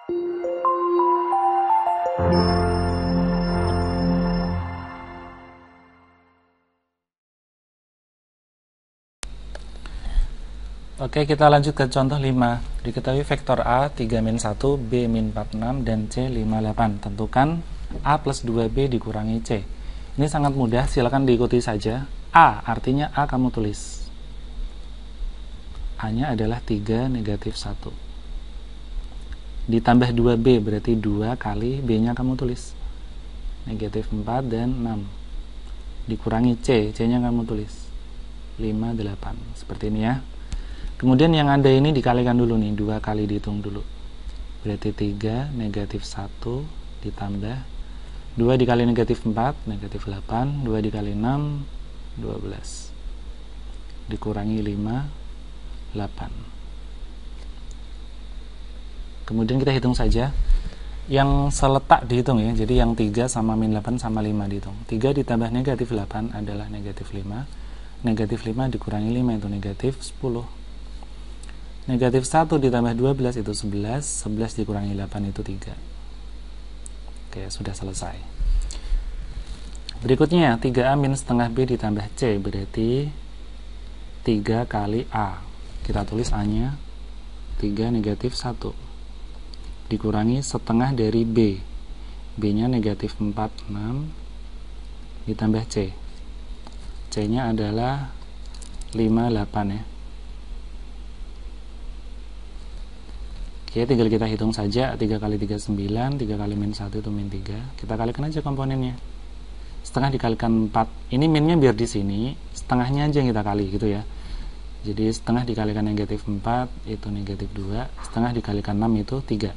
Oke, kita lanjut ke contoh 5. Diketahui vektor A 3-1, B-46, dan C 58. Tentukan A plus 2B dikurangi C. Ini sangat mudah, silakan diikuti saja. A, artinya A kamu tulis. A-nya adalah 3 negatif 1. Ditambah 2B, berarti 2 kali B-nya kamu tulis. Negatif 4 dan 6. Dikurangi C, C-nya kamu tulis. 5, 8. Seperti ini ya. Kemudian yang ada ini dikalikan dulu nih, 2 kali dihitung dulu. Berarti 3 negatif 1 ditambah 2 dikali negatif 4, negatif 8, 2 dikali 6, 12. Dikurangi 5, 8. Kemudian kita hitung saja. Yang seletak dihitung ya, jadi yang 3 sama min 8 sama 5 dihitung. 3 ditambah negatif 8 adalah negatif 5. Negatif 5 dikurangi 5 itu negatif 10. Negatif 1 ditambah 12 itu 11, 11 dikurangi 8 itu 3. Oke, sudah selesai. Berikutnya 3A min setengah B ditambah C, berarti 3 kali A. Kita tulis A-nya 3 negatif 1 dikurangi setengah dari B. B-nya negatif 4, 6 ditambah C. C-nya adalah 5, 8 ya. Oke, tinggal kita hitung saja. 3 kali 3, 9. 3 kali min 1 itu min 3. Kita kalikan aja komponennya. Setengah dikalikan 4. Ini minnya biar di sini. Setengahnya aja yang kita kali gitu ya. Jadi setengah dikalikan negatif 4 itu negatif 2. Setengah dikalikan 6 itu 3.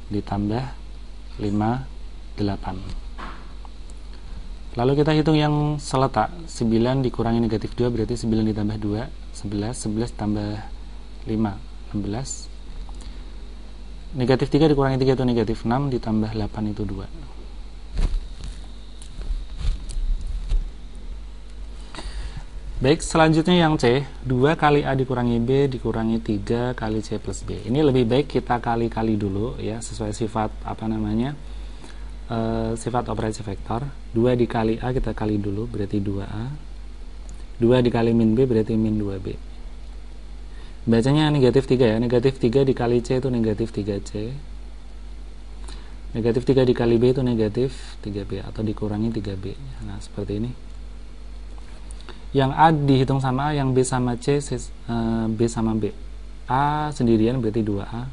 Ditambah 5, 8. Lalu kita hitung yang seletak. 9 dikurangi negatif 2 berarti 9 ditambah 2, 11. 11 tambah 5, 16. Negatif 3 dikurangi 3 itu negatif 6, ditambah 8 itu 2. Baik, selanjutnya yang C, 2 kali A dikurangi B dikurangi 3 kali C plus B. Ini lebih baik kita kali-kali dulu ya, sesuai sifat sifat operasi vektor. 2 dikali A kita kali dulu, berarti 2A. 2 dikali min B berarti min 2B. Bacanya negatif 3 ya. Negatif 3 dikali C itu negatif 3C. Negatif 3 dikali B itu negatif 3B atau dikurangi 3B. Nah, seperti ini. Yang A dihitung sama A, yang B sama C, B sama B. A sendirian berarti 2A.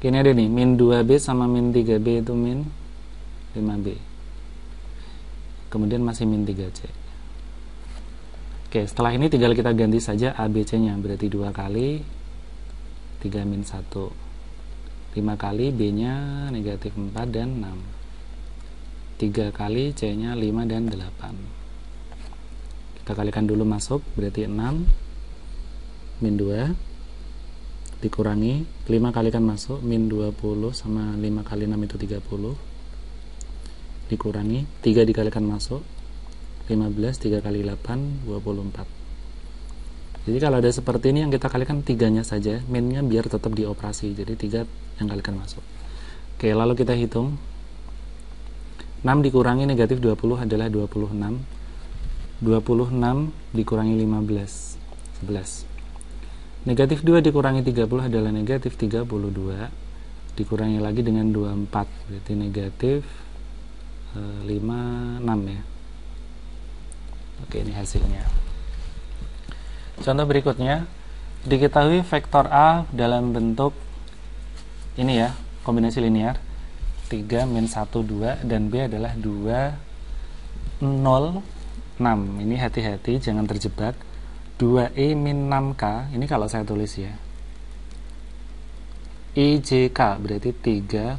Ini ada nih, min 2B sama min 3B itu min 5B. Kemudian masih min 3C. Oke, setelah ini tinggal kita ganti saja ABC-nya, berarti 2 kali 3 min 1. 5 kali B-nya negatif 4 dan 6. 3 kali C-nya 5 dan 8. Kita kalikan dulu masuk, berarti 6 min 2 dikurangi 5 kalikan masuk, min 20 sama 5 kali 6 itu 30. Dikurangi 3 dikalikan masuk, 15, 3 kali 8, 24. Jadi kalau ada seperti ini yang kita kalikan 3-nya saja, minnya biar tetap dioperasi. Jadi 3 yang kalikan masuk. Oke, lalu kita hitung. 6 dikurangi negatif 20 adalah 26. 26 dikurangi 15, 11. Negatif 2 dikurangi 30 adalah negatif 32. Dikurangi lagi dengan 24, berarti negatif 56 ya. Oke, ini hasilnya. Contoh berikutnya, diketahui vektor A dalam bentuk ini ya, kombinasi linear 3, min 1, 2, dan B adalah 2, 0, 6. Ini hati-hati, jangan terjebak. 2E min 6K, ini kalau saya tulis ya, IJK berarti 3,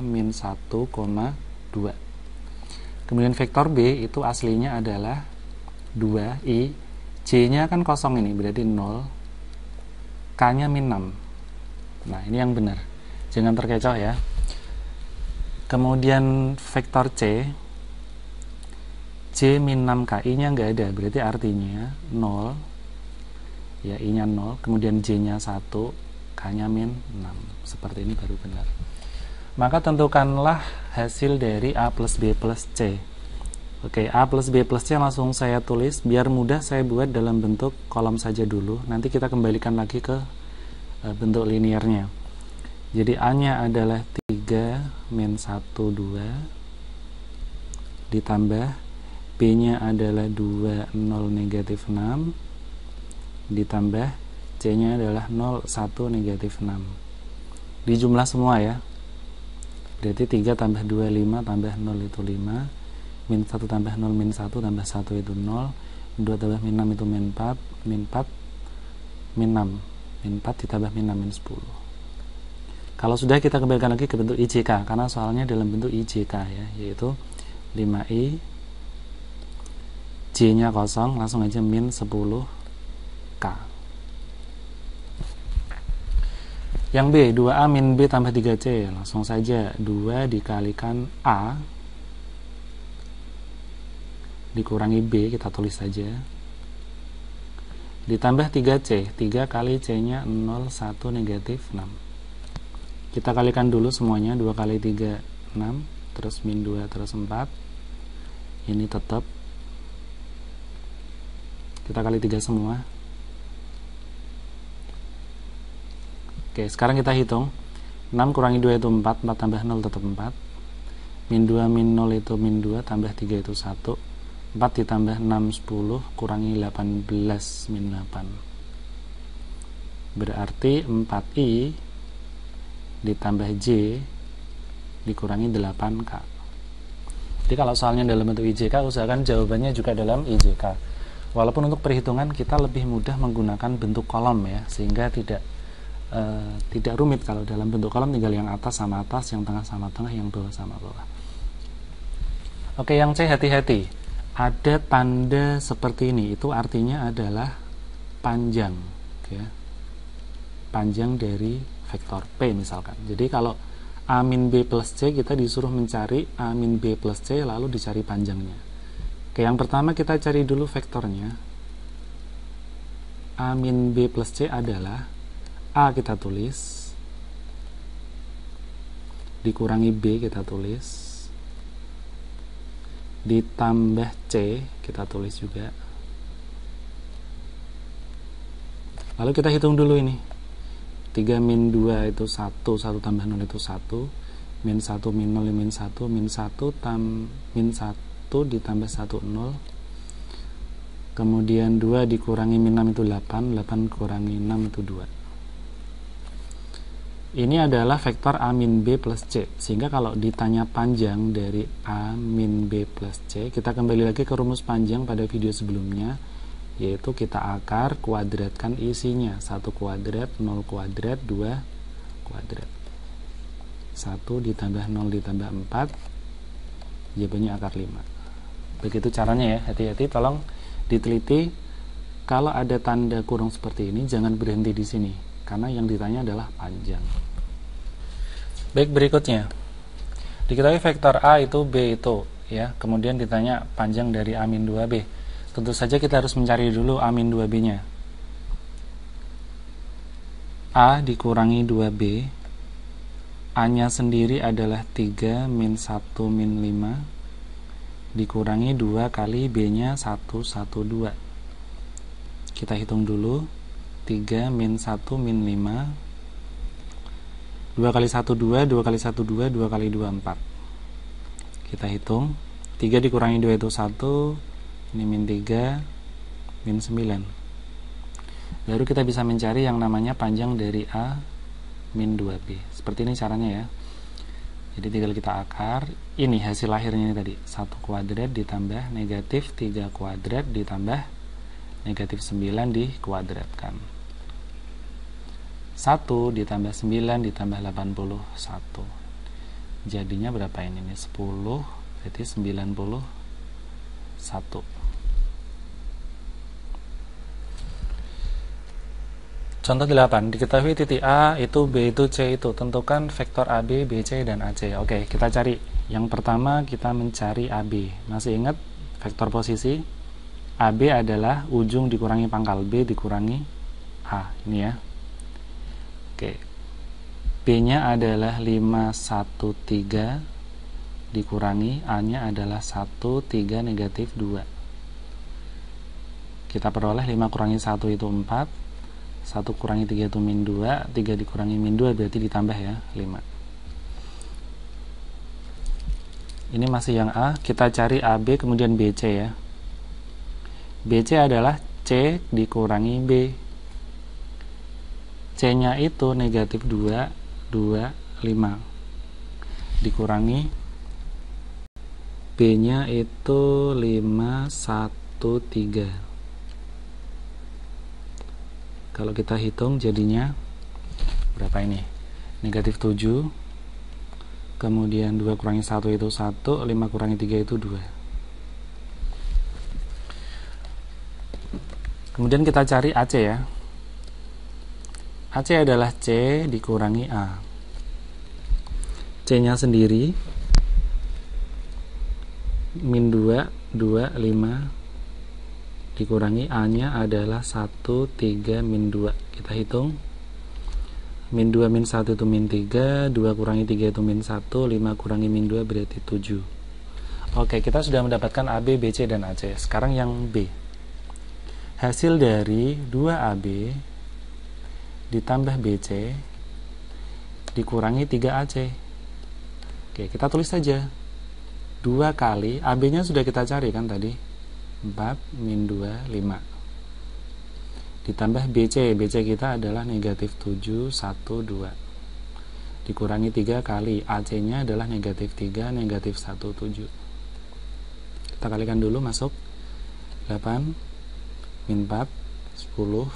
min 1,2. Kemudian vektor B itu aslinya adalah 2I, J-nya kan kosong ini, berarti 0, K-nya min 6. Nah, ini yang benar. Jangan terkecoh ya. Kemudian vektor C, J min 6K, I-nya nggak ada, berarti artinya 0, ya I-nya 0, kemudian J-nya 1, K-nya min 6. Seperti ini baru benar. Maka tentukanlah hasil dari A plus B plus C. Oke, A plus B plus C langsung saya tulis. Biar mudah saya buat dalam bentuk kolom saja dulu. Nanti kita kembalikan lagi ke bentuk linearnya. Jadi A-nya adalah 3 min 1, 2 ditambah B-nya adalah 2, 0, negatif 6 ditambah C-nya adalah 0, 1, negatif 6. Dijumlah semua ya. Berarti 3 tambah 2, 5 tambah 0 itu 5. Min 1 tambah 0, min 1 tambah 1 itu 0. 2 tambah min 6 itu min 4. Min 4, min 6. Min 4 ditambah min 6, min 10. Kalau sudah, kita kembalikan lagi ke bentuk IJK, karena soalnya dalam bentuk IJK ya, yaitu 5i, J-nya kosong, langsung aja min 10K. Yang B, 2A min B tambah 3C, langsung saja 2 dikalikan A dikurangi B, kita tulis saja, ditambah 3C, 3 kali C-nya 0, 1, negatif 6. Kita kalikan dulu semuanya, 2 kali 3, 6, terus min 2, terus 4. Ini tetap. Kita kali 3 semua. Oke, sekarang kita hitung. 6 kurangi 2 itu 4, 4 tambah 0 tetap 4. Min 2, min 0 itu min 2, tambah 3 itu 1. 4 ditambah 6, 10, kurangi 18, min 8. Berarti 4i ditambah J dikurangi 8K. Jadi kalau soalnya dalam bentuk IJK, usahakan jawabannya juga dalam IJK. Walaupun untuk perhitungan kita lebih mudah menggunakan bentuk kolom ya, sehingga tidak rumit. Kalau dalam bentuk kolom tinggal yang atas sama atas, yang tengah sama tengah, yang bawah sama bawah. Oke, yang C hati-hati. Ada tanda seperti ini, itu artinya adalah panjang ya. Panjang dari vektor P misalkan. Jadi kalau A min B plus C, kita disuruh mencari A min B plus C, lalu dicari panjangnya. Oke, yang pertama kita cari dulu vektornya. A min B plus C adalah A kita tulis, dikurangi B kita tulis, ditambah C kita tulis juga. Lalu kita hitung dulu ini. 3 min 2 itu 1, 1 tambah 0 itu 1, min 1 min 0 min 1, min 1 min 1 ditambah 1, 0, kemudian 2 dikurangi min 6 itu 8, 8 kurangi 6 itu 2. Ini adalah vektor A min B plus C, sehingga kalau ditanya panjang dari A min B plus C, kita kembali lagi ke rumus panjang pada video sebelumnya, yaitu kita akar kuadratkan isinya. 1 kuadrat, 0 kuadrat, 2 kuadrat. 1 ditambah 0 ditambah 4, jawabannya akar 5. Begitu caranya ya, hati-hati, tolong diteliti. Kalau ada tanda kurung seperti ini, jangan berhenti di sini, karena yang ditanya adalah panjang. Baik, berikutnya. Diketahui vektor A itu B itu ya, kemudian ditanya panjang dari A min 2B. Tentu saja kita harus mencari dulu A min 2B nya. A dikurangi 2B, A nya sendiri adalah 3 min 1 min 5, dikurangi 2 kali B nya 1, 1, 2. Kita hitung dulu. 3 min 1 min 5, 2 kali 1, 2, 2 kali 1, 2, 2 kali 2, 4. Kita hitung. 3 dikurangi 2 itu 1, ini min 3, min 9. Baru kita bisa mencari yang namanya panjang dari A min 2B. Seperti ini caranya ya. Jadi tinggal kita akar. Ini hasil akhirnya ini tadi. 1 kuadrat ditambah negatif 3 kuadrat ditambah negatif 9 dikuadratkan. 1 ditambah 9 ditambah 81. Jadinya berapa ini? 10, berarti 91. Contoh 8, diketahui titik A itu, B itu, C itu. Tentukan vektor AB, BC, dan AC. Oke, kita cari. Yang pertama kita mencari AB. Masih ingat vektor posisi? AB adalah ujung dikurangi pangkal B dikurangi A. Ini ya. Oke, B-nya adalah 513 dikurangi A-nya adalah 13 negatif 2. Kita peroleh 5 kurangi 1 itu 4, 1 kurangi 3 itu min 2, 3 dikurangi min 2 berarti ditambah ya, 5. Ini masih yang A, kita cari AB kemudian BC ya. BC adalah C dikurangi B. C-nya itu negatif 2, 2, 5. Dikurangi B-nya itu 513. Kalau kita hitung jadinya berapa ini? Negatif 7. Kemudian 2 kurangi 1 itu 1, 5 kurangi 3 itu 2. Kemudian kita cari AC ya. AC adalah C dikurangi A. C-nya sendiri min 2, 2, 5 dikurangi A-nya adalah 1, 3, min 2. Kita hitung. Min 2 min 1 itu min 3, 2 kurangi 3 itu min 1, 5 kurangi min 2 berarti 7. Oke, kita sudah mendapatkan AB, BC, dan AC. Sekarang yang B. Hasil dari 2AB ditambah BC dikurangi 3AC. Oke, kita tulis saja. 2 kali, AB-nya sudah kita cari kan tadi. 4, min 2, 5. Ditambah BC, BC kita adalah negatif 7, 1, 2. Dikurangi 3 kali, AC-nya adalah negatif 3, negatif 1, 7. Kita kalikan dulu, masuk. 8, min 4, 10.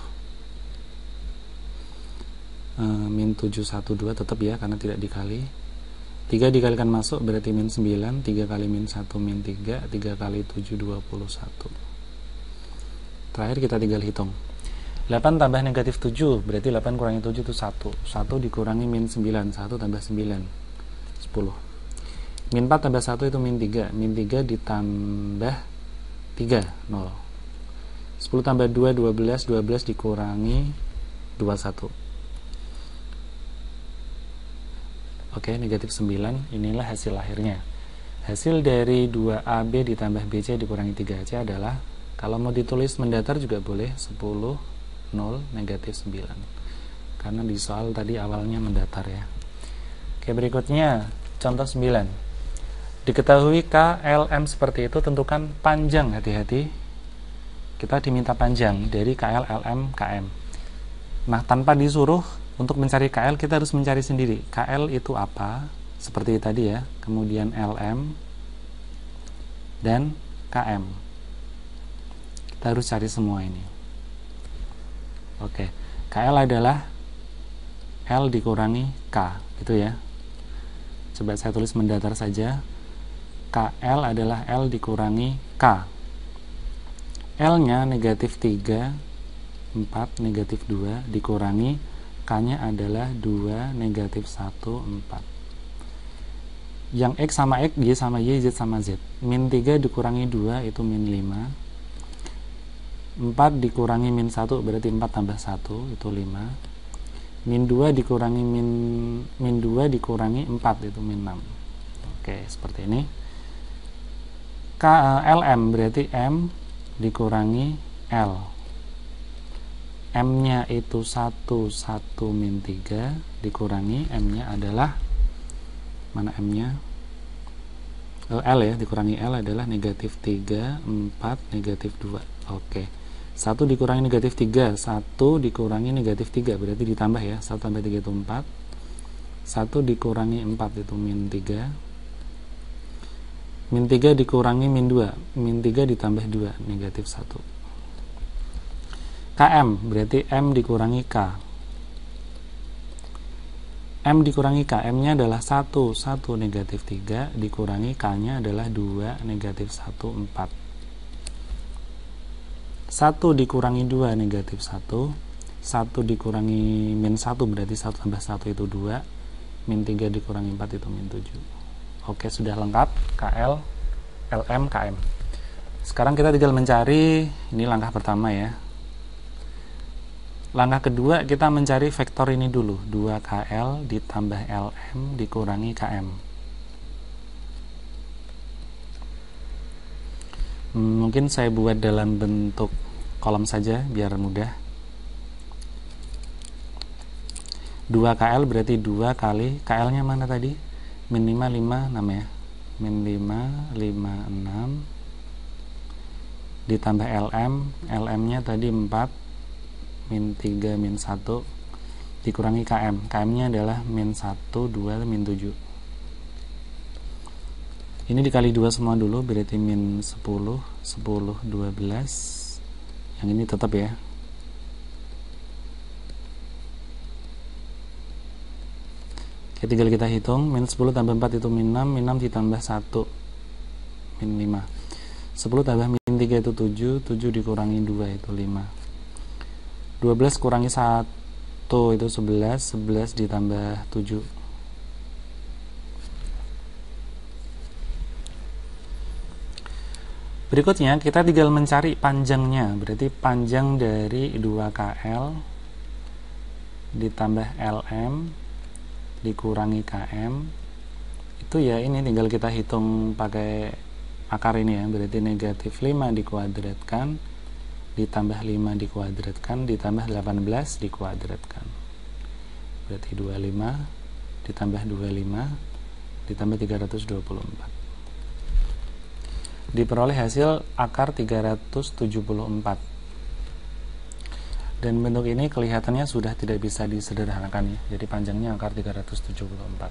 Min 7, 1, 2 tetap ya, karena tidak dikali. 3 dikalikan masuk berarti min 9, 3 kali min 1 min 3, 3 kali 7 21. Terakhir kita tinggal hitung. 8 tambah negatif 7 berarti 8 kurangi 7 itu 1. 1 dikurangi min 9, 1 tambah 9 10. Min 4 tambah 1 itu min 3, min 3 ditambah 3 0. 10 tambah 2 12, 12 dikurangi 21. Oke, negatif 9, inilah hasil akhirnya. Hasil dari 2AB ditambah BC dikurangi 3AC adalah, kalau mau ditulis mendatar juga boleh, 10, 0, negatif 9. Karena di soal tadi awalnya mendatar ya. Oke, berikutnya, contoh 9. Diketahui KLM seperti itu, tentukan panjang, hati-hati. Kita diminta panjang dari KL, LM, KM. Nah, tanpa disuruh, untuk mencari KL kita harus mencari sendiri. KL itu apa? Seperti tadi ya. Kemudian LM dan KM. Kita harus cari semua ini. Oke. KL adalah L dikurangi K, gitu ya. Coba saya tulis mendatar saja. KL adalah L dikurangi K. L-nya negatif 3, 4, negatif 2 dikurangi K-nya adalah 2, negatif 1, 4. Yang X sama X, Y sama Y, Z sama Z. Min 3 dikurangi 2 itu min 5. 4 dikurangi min 1 berarti 4 tambah 1 itu 5. Min 2 dikurangi min 2 dikurangi 4 itu min 6. Oke, seperti ini. LM berarti M dikurangi L. M-nya itu 1, 1 min 3 dikurangi M-nya adalah, mana M-nya? L ya, dikurangi L adalah negatif 3, 4, negatif 2. Oke. 1 dikurangi negatif 3, 1 dikurangi negatif 3 berarti ditambah ya. 1 tambah 3 itu 4. 1 dikurangi 4 itu min 3. Min 3 dikurangi min 2. Min 3 ditambah 2, negatif 1. KM berarti M dikurangi K. M dikurangi K, M-nya adalah 1, 1 negatif 3 dikurangi K-nya adalah 2 negatif 1, 4. 1 dikurangi 2 negatif 1. 1 dikurangi min 1 berarti 1 tambah 1 itu 2. Min 3 dikurangi 4 itu min 7. Oke, sudah lengkap KL, LM, KM. Sekarang kita tinggal mencari, ini langkah pertama ya. Langkah kedua, kita mencari vektor ini dulu, 2KL ditambah LM dikurangi KM. Mungkin saya buat dalam bentuk kolom saja biar mudah. 2KL berarti 2 kali KL nya mana tadi? Min 5, 5, 6 ya. Min 5, 5, 6 ditambah LM. LM nya tadi 4, min 3, min 1 dikurangi KM. KM nya adalah min 1, 2, min 7. Ini dikali 2 semua dulu, berarti min 10, 10, 12. Yang ini tetap ya. Oke, tinggal kita hitung. Min 10 tambah 4 itu min 6, min 6 ditambah 1, min 5. 10 tambah min 3 itu 7, 7 dikurangi 2 itu 5. 12 kurangi 1 itu 11, 11 ditambah 7. Berikutnya kita tinggal mencari panjangnya, berarti panjang dari 2KL ditambah LM dikurangi KM itu ya ini tinggal kita hitung pakai akar ini ya, berarti negatif 5 dikuadratkan ditambah 5 dikuadratkan ditambah 18 dikuadratkan, berarti 25 ditambah 25 ditambah 324, diperoleh hasil akar 374. Dan bentuk ini kelihatannya sudah tidak bisa disederhanakan ya, jadi panjangnya akar 374.